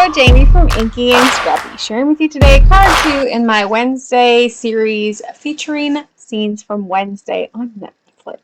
Hello, Jamie from Inky&Scrappy, sharing with you today card 2 in my Wednesday series featuring scenes from Wednesday on Netflix.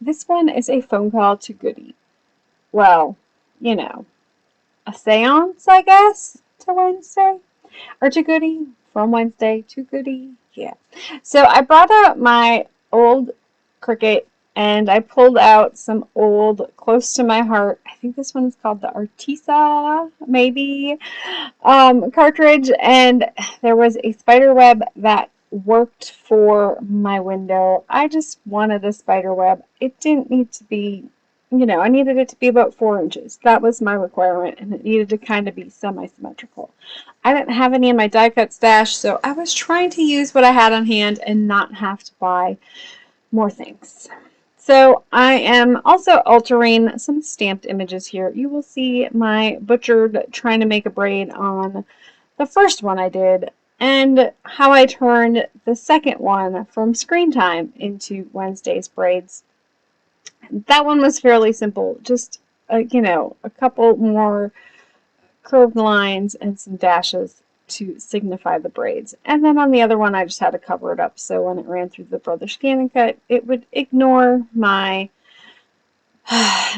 This one is a phone call to Goody. Well, you know, a seance, I guess, to Wednesday, or to Goody, from Wednesday to Goody, yeah. So I brought out my old Cricut and I pulled out some old, close to my heart, I think this one is called the Artiste, maybe, cartridge, and there was a spider web that worked for my window. I just wanted a spider web. It didn't need to be, I needed it to be about 4 inches. That was my requirement, and it needed to kind of be semi-symmetrical. I didn't have any in my die cut stash, so I was trying to use what I had on hand and not have to buy more things. So I am also altering some stamped images here. You will see my butchered trying to make a braid on the first one I did, and how I turned the second one from screen time into Wednesday's braids. That one was fairly simple, just a couple more curved lines and some dashes to signify the braids. And then on the other one, I just had to cover it up so when it ran through the Brother Scan and Cut, it would ignore my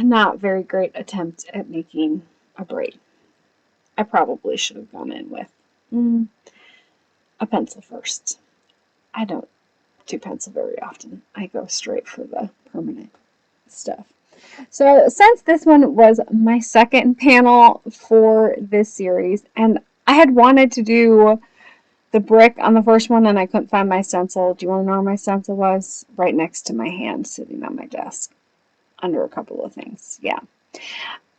not very great attempt at making a braid. I probably should have gone in with a pencil first. I don't do pencil very often. I go straight for the permanent stuff. So since this one was my second panel for this series, and I had wanted to do the brick on the first one and I couldn't find my stencil. Do you want to know where my stencil was? Right next to my hand, sitting on my desk, under a couple of things. Yeah.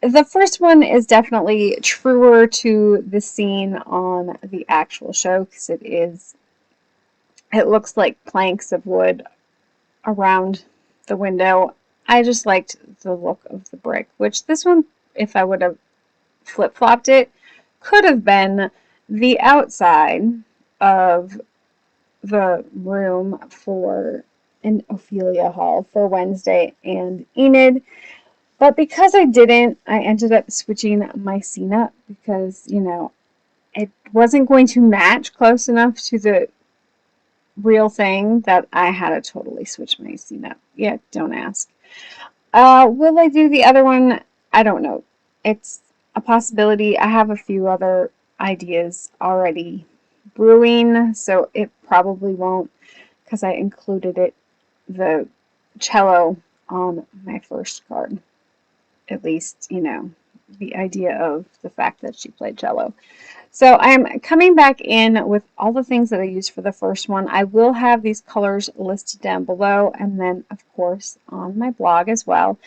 The first one is definitely truer to the scene on the actual show because it looks like planks of wood around the window. I just liked the look of the brick, which this one, if I would have flip-flopped it, could have been the outside of the room for an Ophelia Hall for Wednesday and Enid. But because I didn't, I ended up switching my scene up because, it wasn't going to match close enough to the real thing that I had to totally switch my scene up. Yeah, don't ask. Will I do the other one? I don't know. It's a possibility. I have a few other ideas already brewing, so it probably won't because I included the cello on my first card. At least, the idea of the fact that she played cello. So I'm coming back in with all the things that I used for the first one. I will have these colors listed down below and then, of course, on my blog as well,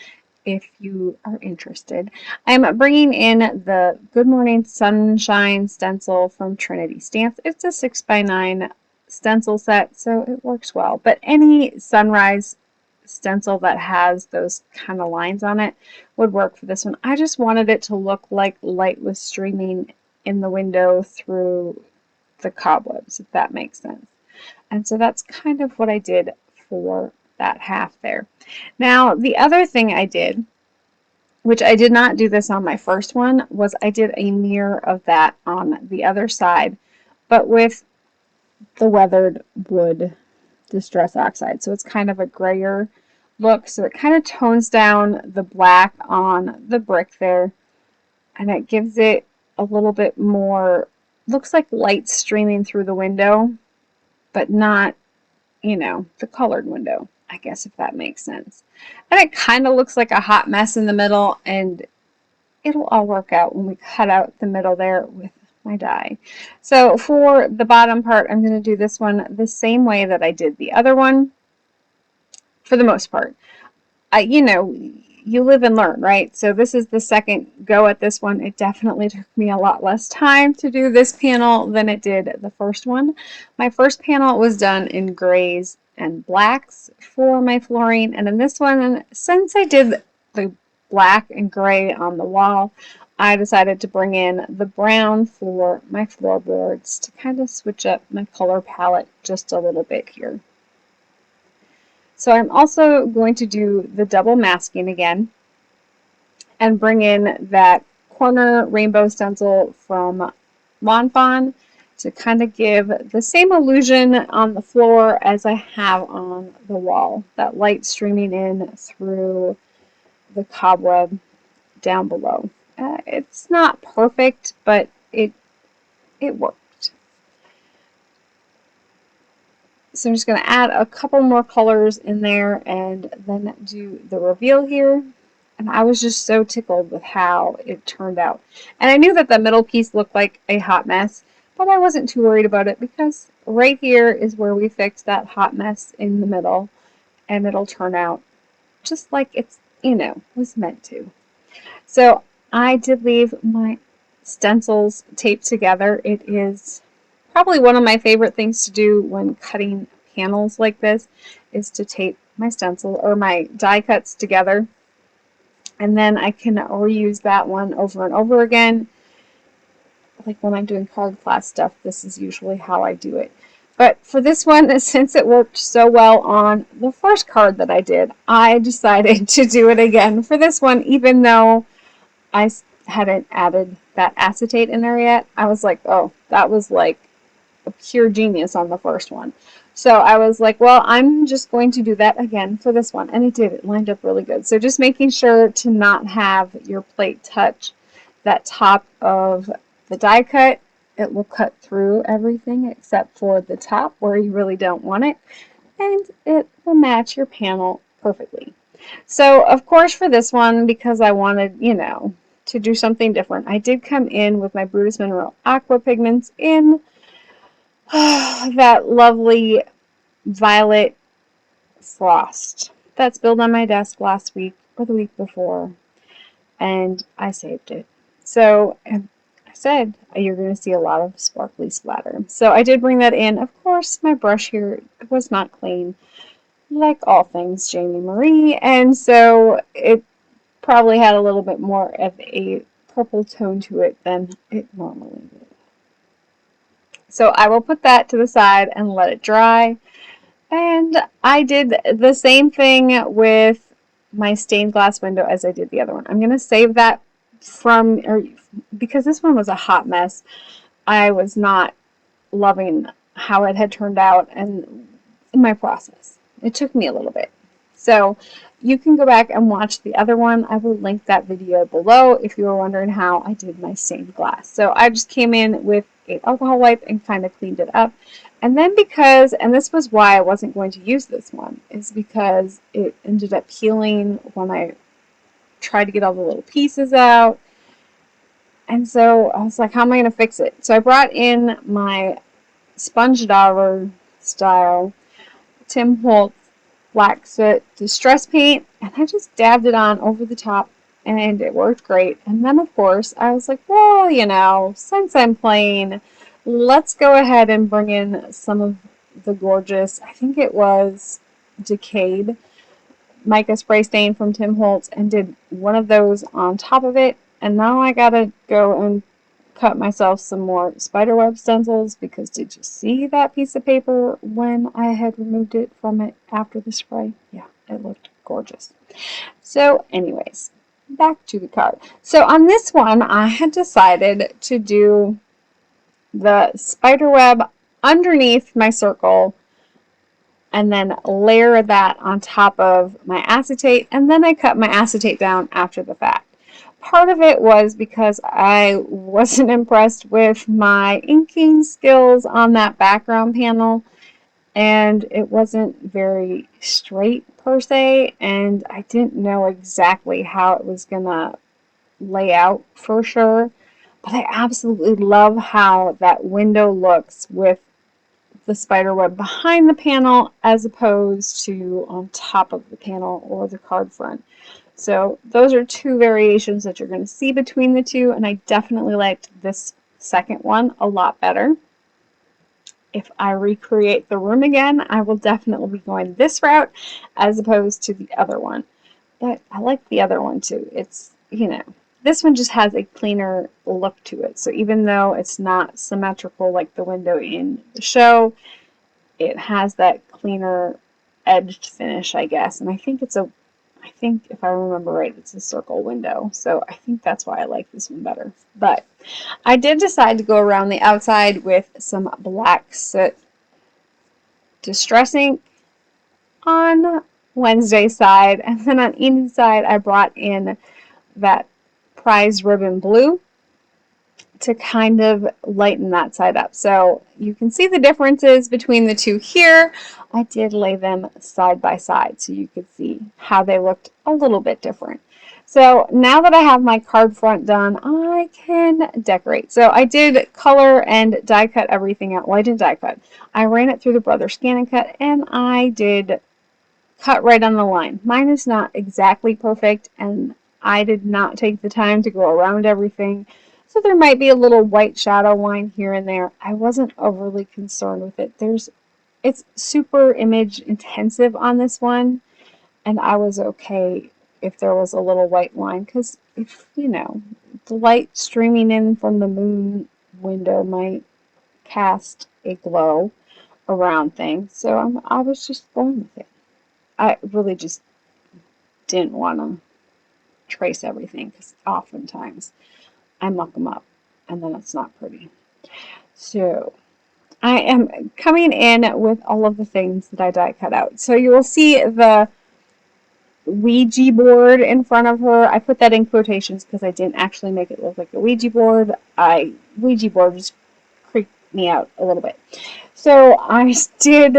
if you are interested. I'm bringing in the Good Morning Sunshine stencil from Trinity Stamps. It's a 6x9 stencil set, so it works well. But any sunrise stencil that has those kind of lines on it would work for this one. I just wanted it to look like light was streaming in the window through the cobwebs, if that makes sense. And so that's kind of what I did for that half there. Now, the other thing I did, which I did not do this on my first one, was I did a mirror of that on the other side, but with the weathered wood Distress Oxide. So it's kind of a grayer look. So it kind of tones down the black on the brick there, and it gives it a little bit more, looks like light streaming through the window, but not, the colored window, I guess, if that makes sense. And it kind of looks like a hot mess in the middle, and it'll all work out when we cut out the middle there with my die. So for the bottom part, I'm going to do this one the same way that I did the other one, for the most part. You live and learn, right? So this is the second go at this one. It definitely took me a lot less time to do this panel than it did the first one. My first panel was done in grays and blacks for my flooring, and in this one, since I did the black and gray on the wall, I decided to bring in the brown for my floorboards to kind of switch up my color palette just a little bit here. So I'm also going to do the double masking again and bring in that corner rainbow stencil from Fawn to kind of give the same illusion on the floor as I have on the wall. That light streaming in through the cobweb down below. It's not perfect, but it worked. So I'm just going to add a couple more colors in there and then do the reveal here. And I was just so tickled with how it turned out. And I knew that the middle piece looked like a hot mess, but I wasn't too worried about it because right here is where we fixed that hot mess in the middle. And it'll turn out just like it's, was meant to. So I did leave my stencils taped together. It is probably one of my favorite things to do when cutting panels like this is to tape my stencil or my die cuts together. And then I can reuse that one over and over again. Like when I'm doing card class stuff, this is usually how I do it. But for this one, since it worked so well on the first card that I did, I decided to do it again for this one, even though I hadn't added that acetate in there yet. I was like, oh, that was like a pure genius on the first one. So I was like, well, I'm just going to do that again for this one. And it did. It lined up really good. So just making sure to not have your plate touch that top of the die cut. It will cut through everything except for the top where you really don't want it. And it will match your panel perfectly. So, of course, for this one, because I wanted, to do something different, I did come in with my Brutus Mineral Aqua pigments in that lovely violet frost that spilled on my desk last week or the week before, and I saved it. So I said you're going to see a lot of sparkly splatter. So I did bring that in. Of course, my brush here was not clean, like all things Jaime Marie, and so it probably had a little bit more of a purple tone to it than it normally would. So I will put that to the side and let it dry. And I did the same thing with my stained glass window as I did the other one. I'm going to save that because this one was a hot mess. I was not loving how it had turned out and in my process. It took me a little bit. So you can go back and watch the other one. I will link that video below if you were wondering how I did my stained glass. So I just came in with an alcohol wipe and kind of cleaned it up. And then and this was why I wasn't going to use this one, is because it ended up peeling when I tried to get all the little pieces out. And so I was like, how am I going to fix it? So I brought in my sponge dauber style Tim Holtz black soot distress paint, and I just dabbed it on over the top, and it worked great. And then, of course, I was like, well, since I'm playing, let's go ahead and bring in some of the gorgeous, I think it was Decayed mica spray stain from Tim Holtz, and did one of those on top of it. And now I gotta go and cut myself some more spiderweb stencils, because did you see that piece of paper when I had removed it from it after the spray? Yeah, it looked gorgeous. So anyways, back to the card. So on this one, I had decided to do the spiderweb underneath my circle and then layer that on top of my acetate, and then I cut my acetate down after the fact. Part of it was because I wasn't impressed with my inking skills on that background panel, and it wasn't very straight per se, and I didn't know exactly how it was gonna lay out for sure. But I absolutely love how that window looks with the spiderweb behind the panel as opposed to on top of the panel or the card front. So those are two variations that you're going to see between the two, and I definitely liked this second one a lot better. If I recreate the room again, I will definitely be going this route as opposed to the other one. But I like the other one too. It's, this one just has a cleaner look to it. So even though it's not symmetrical like the window in the show, it has that cleaner edged finish, I guess. And I think I think if I remember right, it's a circle window. So I think that's why I like this one better. But I did decide to go around the outside with some black soot distress ink on Wednesday's side. And then on Enid's side, I brought in that prize ribbon blue to kind of lighten that side up. So you can see the differences between the two here. I did lay them side by side so you could see how they looked a little bit different. So now that I have my card front done, I can decorate. So I did color and die cut everything out. Well, I didn't die cut. I ran it through the Brother Scan and Cut, and I did cut right on the line. Mine is not exactly perfect, and I did not take the time to go around everything. So there might be a little white shadow line here and there. I wasn't overly concerned with it. It's super image intensive on this one, and I was okay if there was a little white line, because if, you know, the light streaming in from the moon window might cast a glow around things. So I was just going with it. I really just didn't want to trace everything, because oftentimes I muck them up and then it's not pretty. So I am coming in with all of the things that I die cut out. So you will see the Ouija board in front of her. I put that in quotations because I didn't actually make it look like a Ouija board. Ouija board just creeped me out a little bit. So I did,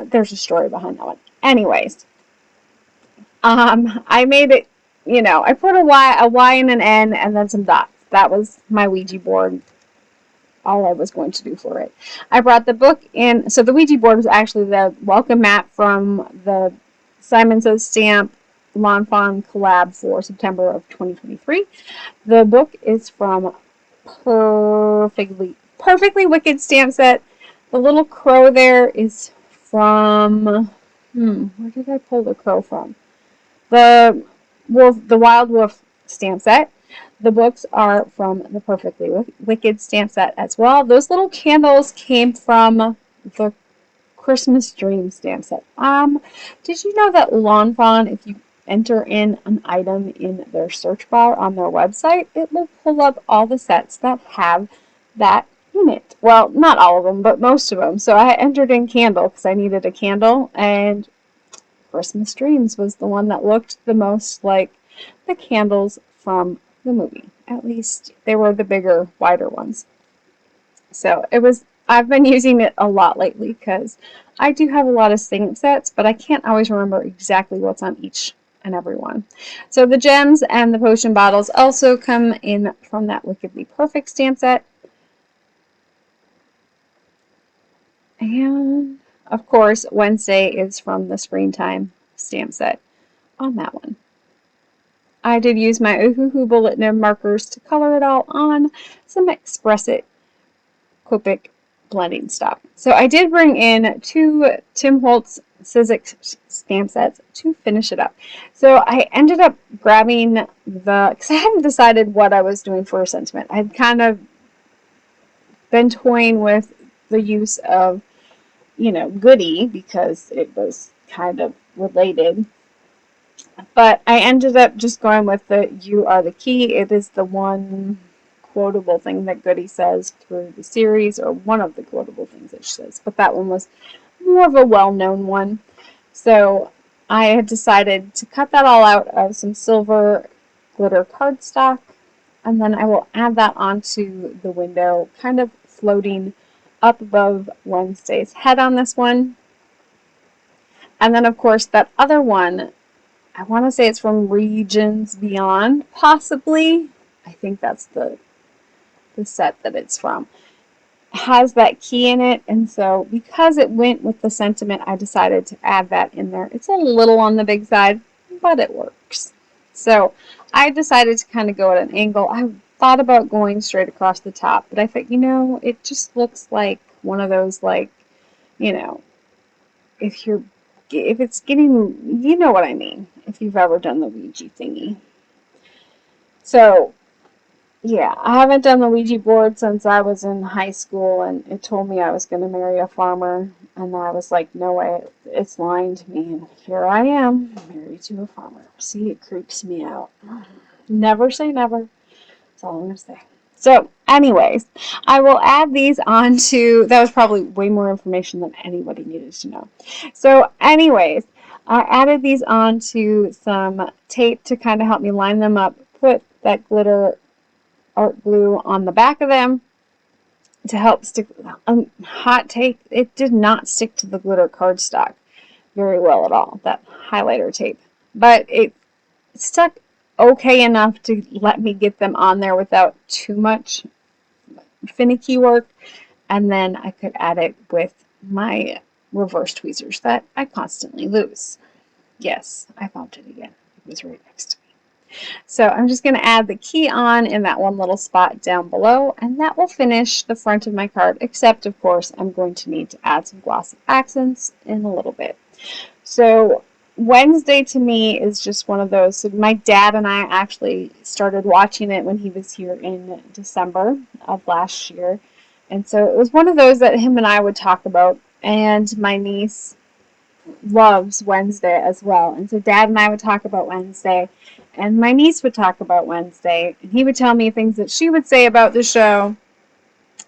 there's a story behind that one. Anyways, I made it, you know, I put a Y and an N and then some dots. That was my Ouija board, all I was going to do for it. I brought the book in. So the Ouija board was actually the welcome mat from the Simon Says Stamp Lawn Fawn collab for September of 2023. The book is from Perfectly Wicked Stamp Set. The little crow there is from, where did I pull the crow from? The Wild Wolf stamp set. The books are from the Perfectly Wicked stamp set as well. Those little candles came from the Christmas Dream stamp set. Did you know that Lawn Fawn, if you enter in an item in their search bar on their website, it will pull up all the sets that have that in it? Well, not all of them, but most of them. So I entered in candle because I needed a candle, and Christmas Dreams was the one that looked the most like the candles from the movie. At least they were the bigger, wider ones. So I've been using it a lot lately because I do have a lot of stamp sets, but I can't always remember exactly what's on each and every one. So the gems and the potion bottles also come in from that Wickedly Perfect stamp set. And of course, Wednesday is from the Springtime stamp set on that one. I did use my Oohoo bullet nib markers to color it all on some Express It Copic blending stock. So I did bring in 2 Tim Holtz Sizzix stamp sets to finish it up. So I ended up grabbing because I hadn't decided what I was doing for a sentiment. I had kind of been toying with the use of, you know, Goody because it was kind of related. But I ended up just going with the "You Are the Key." It is the one quotable thing that Goody says through the series, or one of the quotable things that she says. But that one was more of a well-known one. So I had decided to cut that all out of some silver glitter cardstock, and then I will add that onto the window, kind of floating up above Wednesday's head on this one. And then, of course, that other one, I want to say it's from Regions Beyond, possibly. I think that's the set that it's from. It has that key in it, and so because it went with the sentiment, I decided to add that in there. It's a little on the big side, but it works. So I decided to kind of go at an angle. I thought about going straight across the top, but I thought, you know, it just looks like one of those, like, you know, if it's getting, you know what I mean, if you've ever done the Ouija thingy. So Yeah, I haven't done the Ouija board since I was in high school, and it told me I was going to marry a farmer, and I was like, no way, it's lying to me, and here I am, married to a farmer. See, it creeps me out. Never say never. That's all I'm going to say. So, anyways, I will add these onto, that was probably way more information than anybody needed to know. So, anyways, I added these onto some tape to kind of help me line them up, put that glitter art glue on the back of them to help stick. Hot take, it did not stick to the glitter cardstock very well at all, that highlighter tape, but it stuck okay enough to let me get them on there without too much finicky work, and then I could add it with my reverse tweezers that I constantly lose. Yes, I found it again. It was right next to me. So I'm just going to add the key on in that one little spot down below, and that will finish the front of my card, except of course I'm going to need to add some glossy accents in a little bit. So Wednesday to me is just one of those. So my dad and I actually started watching it when he was here in December of last year. And so it was one of those that him and I would talk about, and my niece loves Wednesday as well. And so Dad and I would talk about Wednesday, and my niece would talk about Wednesday, and he would tell me things that she would say about the show,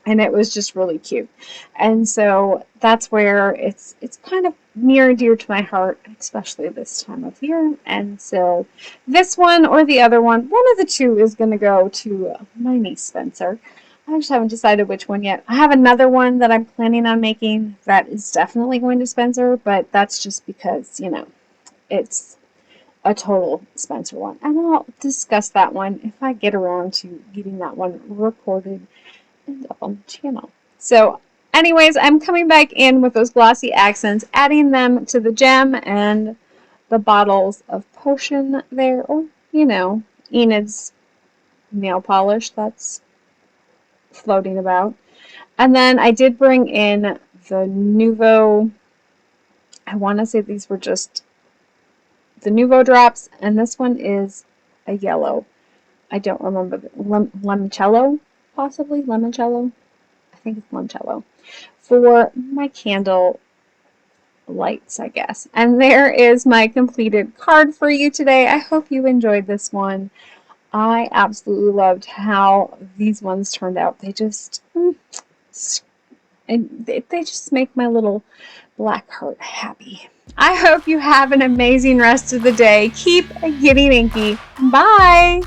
and it was just really cute. And so that's where it's kind of near and dear to my heart, especially this time of year. And so this one or the other one of the two is going to go to my niece Spencer. I just haven't decided which one yet. I have another one that I'm planning on making that is definitely going to Spencer, but that's just because, you know, it's a total Spencer one. And I'll discuss that one if I get around to getting that one recorded and up on the channel. So anyways, I'm coming back in with those glossy accents, adding them to the gem and the bottles of potion there, or, you know, Enid's nail polish that's floating about. And then I did bring in the Nouveau, I want to say these were just the Nouveau drops, and this one is a yellow. I don't remember, limoncello, possibly, limoncello. I think it's limoncello. For my candle lights, I guess. And there is my completed card for you today. I hope you enjoyed this one. I absolutely loved how these ones turned out. They just, they just make my little black heart happy. I hope you have an amazing rest of the day. Keep getting inky. Bye!